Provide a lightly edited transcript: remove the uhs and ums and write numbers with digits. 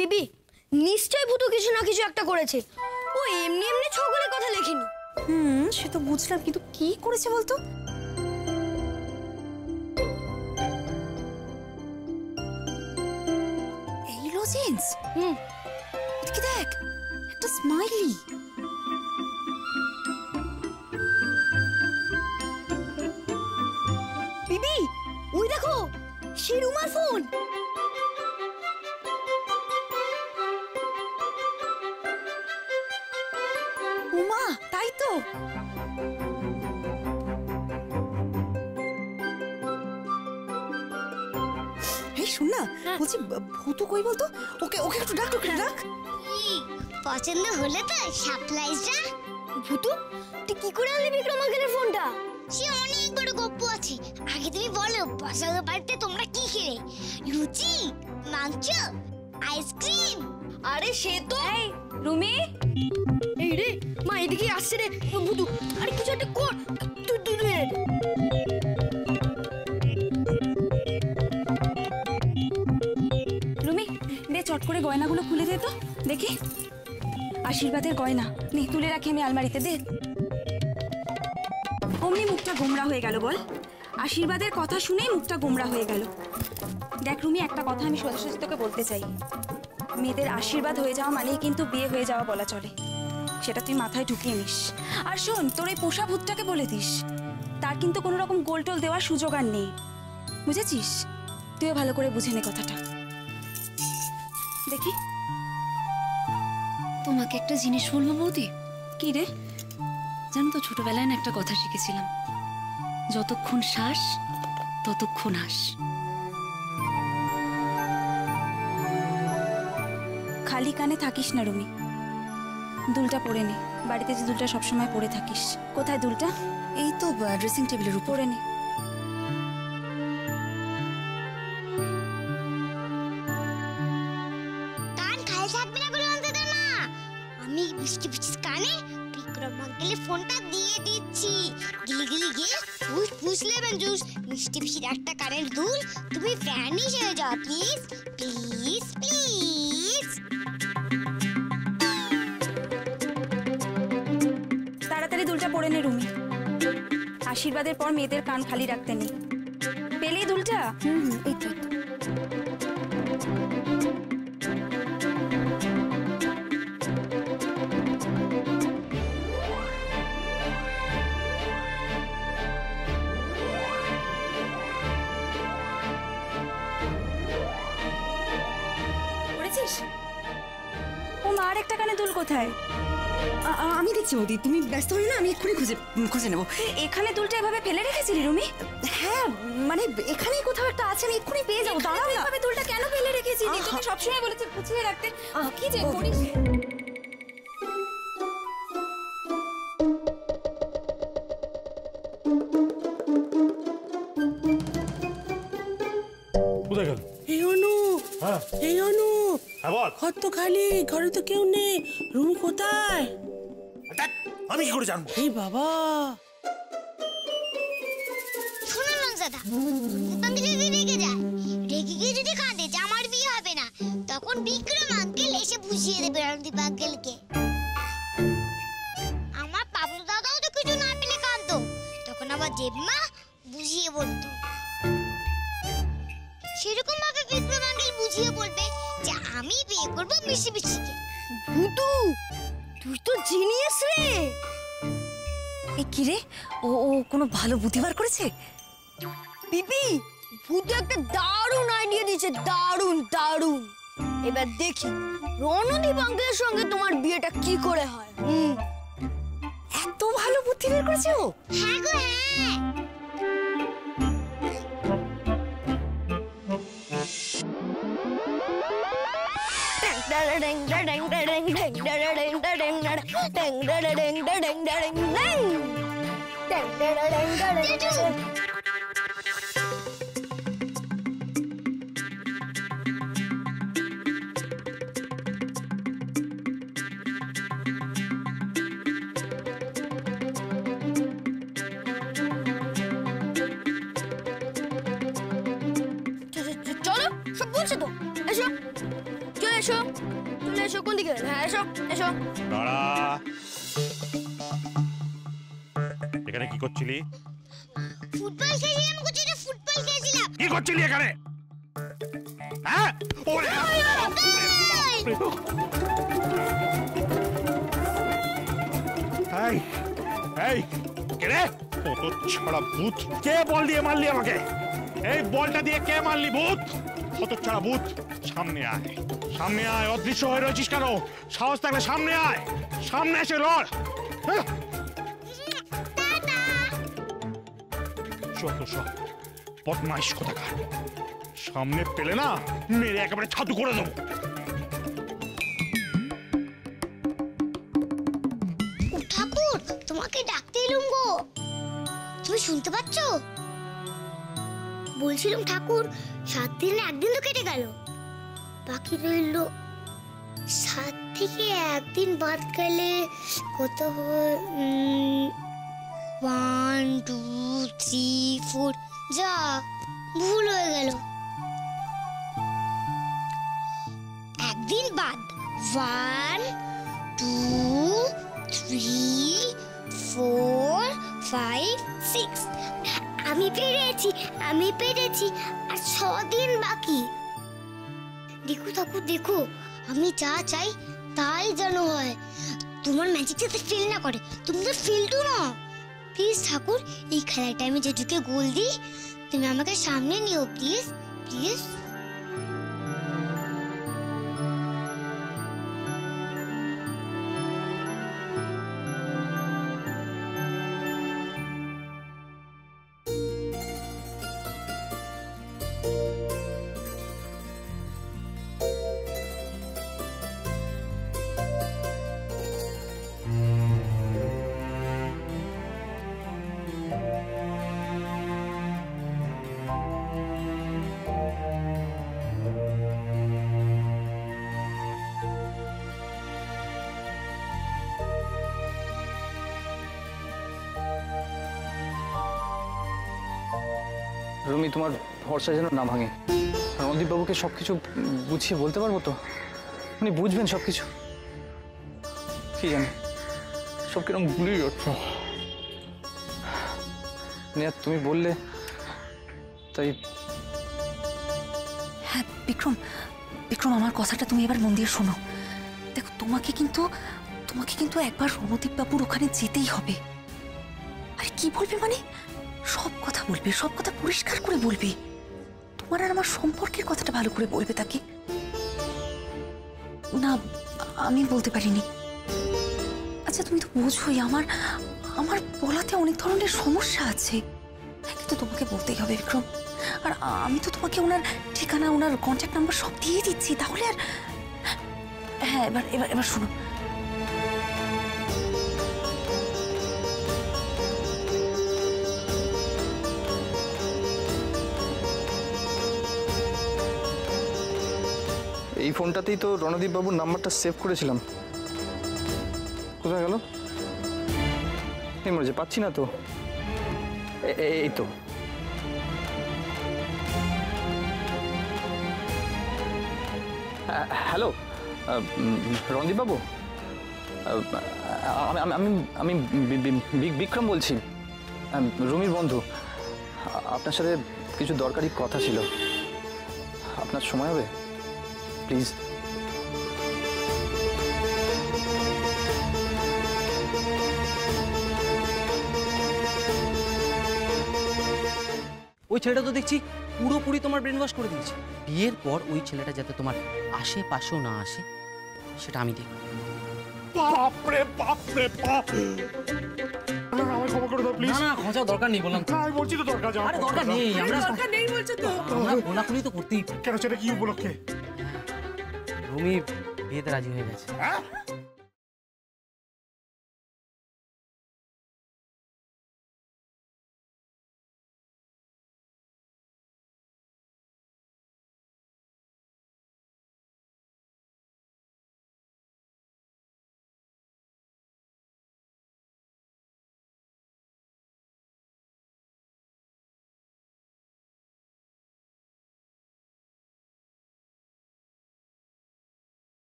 পিপি নিশ্চয় ভূতু কিছু না কিছু একটা করেছে। ও এমনি এমনি ছগলের কথা লেখেনি। সে তো বুঝলাম, কিন্তু কি করেছে বলতো? এই লজেন্স। কি দেখ, একটা স্মাইলি। পিপি ওই দেখো, সে রুমার ফোন। উমা, তাই তো। এই শোন না, বলছি ভূতু কই বলতো? ওকে ওকে একটু ডাক, ওকে ডাক। পছন্দ হলে তো সারপ্রাইজটা। ভূতু তুই কি করে আনলি বিক্রম আঙ্কেলের ফোনটা? সে অনেক বড় গপ্প আছে। আগে তুমি বলো, বসার বাড়িতে তোমরা কি খেলে? লুচি, মাংস, আইসক্রিম? আরে সে তো এই রুমি, এই রে মা, এদিকে আসছে রে ভূতু। আরে কিছু একটা কর তুই তুই রুমি দে চট করে গয়নাগুলো খুলে দে তো দেখি। আশীর্বাদের গয়না নে, তুলে রাখি আমি আলমারিতে। দে। অমনি মুখটা গোমরা হয়ে গেল বল। আশীর্বাদের কথা শুনেই মুখটা গোমরা হয়ে গেল। দেখ রুমি, একটা কথা আমি সোজা সোজা তোকে বলতে চাই। মেয়েদের আশীর্বাদ হয়ে যাওয়া মানেই কিন্তু বিয়ে হয়ে যাওয়া বলা চলে। সেটা তুই মাথায় ঢুকিয়ে নিস। আর শোন, তোর এই পোষা ভূতটাকে বলে দিস, তার কিন্তু কোনো রকম গোল টোল দেওয়ার সুযোগ আর নেই, বুঝেছিস? তুইও ভালো করে বুঝে নে কথাটা। দেখি। তোমাকে একটা জিনিস বলবো বৌদি। কি রে? জানো তো, ছোটবেলায় না একটা কথা শিখেছিলাম, যতক্ষণ শ্বাস ততক্ষণ আস। খালি কানে থাকিস না রুমি, দুলটা পরে নে। বাড়িতে যে দুলটা সবসময় পরে থাকিস। কোথায় দুলটা? এই তো ড্রেসিং টেবিলের উপর। পরে নে। কান খালি থাকবে না বলে অন্তত না। আমি বৃষ্টি বৃষ্টি কানে বিক্রম আঙ্কেলের ফোনটা দিয়ে দিচ্ছি। গিলি গিলি গিয়ে বুঝলেবেন জুস মিষ্টি মিষ্টি একটা কানের দুল। তুমি ভ্যানিশ হয়ে যাও প্লিজ প্লিজ প্লিজ। তাড়াতাড়ি দুলটা পরে নে রুমি। আশীর্বাদের পর মেয়েদের কান খালি রাখতে নেই। পেলেই দুলটা? এই তো। পড়েছিস? ও মা, আর একটা কানে দুল কোথায়? আমি দেখছি বৌদি, তুমি ব্যস্ত হয়ে না, আমি এক্ষুনি খুঁজে নেবো। এখানে দুলটা এভাবে ফেলে রেখেছিলি রুমি? হ্যাঁ, মানে এখানেই কোথাও একটা আছে, আমি এক্ষুনি পেয়ে যাবো। দাঁড়াও না। এভাবে দুলটা কেন ফেলে রেখেছিলি? তোকে সবসময় বলেছি গুছিয়ে রাখতে। কি যে করিস। কোথায় গেল? এই অনু, হ্যাঁ এই অনু, হ্যাঁ বল। ঘর তো খালি, ঘরে তো কেউ নেই। রুমি কোথায়? ধ্যাৎ, আমি কি করে জানবো? এই বাবা, শুনুন মনসাদা, আঙ্কেল যদি রেগে যায়, রেগে গিয়ে যদি কাঁদে যে আমার বিয়ে হবে না, তখন বিক্রম আঙ্কেল এসে বুঝিয়ে দেবে রণদীপ আঙ্কেলকে। আমার পাবলু দাদাও তো কিছু না পেলে কাঁদতো, তখন আমার দেবমা বুঝিয়ে বলতো। সেরকম ভাবে বিক্রম আঙ্কেল বুঝিয়ে বলবে যে আমি বিয়ে করবো মিষ্টি মিষ্টিকে। ভূতু তুই তো জিনিয়াস রে। এ কি রে, ও কোনো ভালো বুদ্ধি বার করেছে? পিপি ভূতু একটা দারুণ আইডিয়া দিয়েছে, দারুণ দারুণ। এবার দেখি রণদীপ আঙ্কেলের সঙ্গে তোমার বিয়েটা কি করে হয়। এত ভালো বুদ্ধি বের করেছে ও? হ্যাঁ গো হ্যাঁ। চলো, সব বলছে তো, এসো চলে এসো চলে এসো। কোন দিকে? হ্যাঁ এসো এসো। দাঁড়া। এখানে কি করছিলি? ফুটবল খেলছিলাম কোচিতে, ফুটবল খেলছিলাম। কি করছিলি এখানে? হ্যাঁ ওরে এই এই কে রে? কত ছাড়া ভূত! কে বল দিয়ে মারলি আমাকে? এই বলটা দিয়ে কে মারলি? ভূত! কত ছাড়া ভূত! সামনে আয়, সামনে আয়। অদৃশ্য হয়ে রয়েছিস কেন? সাহস থাকলে সামনে আয়, সামনে এসে লড়। হ্যাঁ? যত সব বদমাইশ কোথাকার! সামনে পেলে না মেরে একেবারে ছাতু করে দেবো। ও ঠাকুর, তোমাকে ডাকতে এলুম গো। তুমি শুনতে পাচ্ছ? বলছিলাম ঠাকুর, 7 দিনে একদিন তো কেটে গেল, বাকি রইল 7 থেকে একদিন বাদ গেলে কত হয়? 1 2 3 4। যা ভুল হয়ে গেল। একদিন বাদ 1 2 3 4 5 6। আমি পেরেছি। আর 6 দিন বাকি। দেখো ঠাকুর দেখো, আমি যা চাই তাই যেন হয়। তোমার ম্যাজিক যাতে ফেল না করে। তুমি তো ফেলটু না। প্লিজ ঠাকুর, এই খেলাটা আমি যেটুকে গোল দিই তুমি আমাকে সামনে নিও প্লিজ প্লিজ। রুমি, তোমার ভরসা যেন না ভাঙে। রণদীপ বাবুকে সবকিছু বুঝিয়ে বলতে পারবো তো? উনি বুঝবেন সবকিছু? কি জানি সব কিরকম ভুলেই যাচ্ছে। নেহা, তুমি বললে তাই। হ্যাঁ বিক্রম, বিক্রম আমার কথাটা তুমি এবার মন দিয়ে শোনো। দেখো তোমাকে কিন্তু একবার রণদীপ বাবুর ওখানে যেতেই হবে। আরে কি বলবে মানে? সব কথা বলবে, সব কথা পরিষ্কার করে বলবে। তোমার আর আমার সম্পর্কের কথাটা ভালো করে বলবে তাকে। না আমি বলতে পারিনি। আচ্ছা তুমি তো বোঝোই আমার বলাতে অনেক ধরনের সমস্যা আছে, কিন্তু তোমাকে বলতেই হবে বিক্রম। আর আমি তো তোমাকে ওনার ঠিকানা, ওনার কন্ট্যাক্ট নাম্বার সব দিয়ে দিচ্ছি। তাহলে আর হ্যাঁ এবার এবার এবার শোনো। এই ফোনটাতেই তো রণদীপ বাবুর নাম্বারটা সেভ করেছিলাম। কোথায় গেল? এই মনে পাচ্ছি না তো। এই তো। হ্যালো রণদীপ বাবু, আমি বিক্রম বলছি, রুমির বন্ধু। আপনার সাথে কিছু দরকারি কথা ছিল। আপনার সময় হবে প্লিজ? ওই ছেলেটা তো দেখছি পুরোপুরি তোমার ব্রেন ওয়াশ করে দিয়েছে। বিয়ের পর ওই ছেলেটা যাতে তোমার আশেপাশেও না আসে সেটা আমি দেখব। বাপরে বাপরে বাপ! আমায় ক্ষমা করে দাও প্লিজ। না না, খোঁজার দরকার নেই বললাম তো। আমি বলছি তো দরকার যাও। আরে দরকার নেই, আমরা দরকার নেই বলছো তো। আমরা গোলাগুলি তো করতেই পারি। কেন, সেটা কি উপলক্ষে? রুমি বিয়েতে রাজি হয়ে গেছে। হ্যাঁ